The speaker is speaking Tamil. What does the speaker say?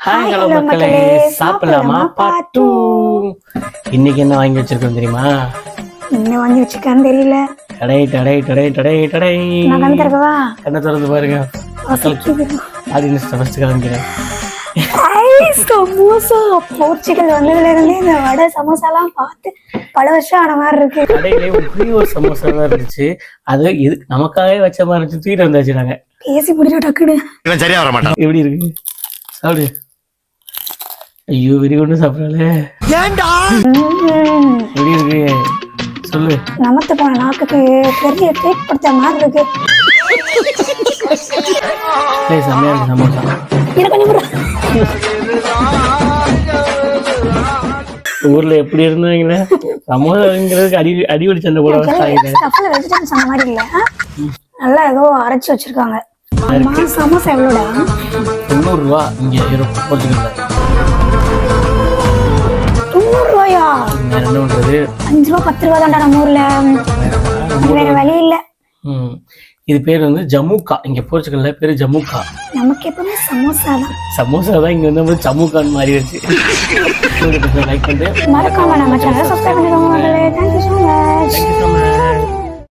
ஹாய் ஹலோ மக்களே, சாப்பிடலாமா பார்ட் 2. இன்னைக்கு என்ன வாங்கி வச்சிருக்கோம் தெரியுமா? என்ன வாங்கி வச்சிருக்கான்னு தெரியல. டடை டடை டடை டடை டடை. நான் கண்ணு திறக்கவா? கண்ணை திறந்து பாருங்க. ஆடியன்ஸ் ஃபர்ஸ்ட் காமிக்கிறேன். சமோசா. போர்ச்சுகல் வந்ததுல இருந்தே இந்த வடை சமோசாலாம் பார்த்து பல வருஷம் ஆன மாதிரி இருக்கு. கடையிலே ஒரு சமோசா தான் இருந்துச்சு. அது இது நமக்காகவே வச்ச மாதிரி இருந்துச்சு. தூக்கிட்டு வந்தாச்சு நாங்க. பேசி முடியும் டக்குனு. இவன் சரியா வர மாட்டான். எப்படி இருக்கு சாப்பிடு. ஐயோ வெறி ஒண்ணு சாப்பிடல. எப்படி இருக்கு சொல்லு. நமத்து போன நாக்குக்கு பெரிய ட்ரீட் கொடுத்த மாதிரி இருக்கு. செம்மையா இருக்கு சமோசா. ஊர்ல எப்படி இருந்தாங்களே சமோசாங்கிறதுக்கு அடிபடி சண்டை போட வச்சாங்க. நல்லா ஏதோ அரைச்சு வச்சிருக்காங்க. சமோசா எவ்வளோடா? 90 ரூபா. இங்க போட்டுக்கல 90 ரூபாயா? என்ன பண்றது? 5 ரூபா 10 ரூபா தான்டா நம்ம ஊர்ல. வேற வழி இல்ல. இது பேர் வந்து ஜமுக்கா. இங்க போர்ச்சுகல்ல பேரு ஜமுக்கா. நமக்கு எப்பவுமே சமோசா தான். சமோசா தான் இங்க வந்து ஜமுக்கான்னு மாறிடுச்சு. லைக் பண்ணிட்டு மறக்காம நம்ம சேனலை சப்ஸ்கிரைப் பண்ணிக்கோங்க. Thank you so much.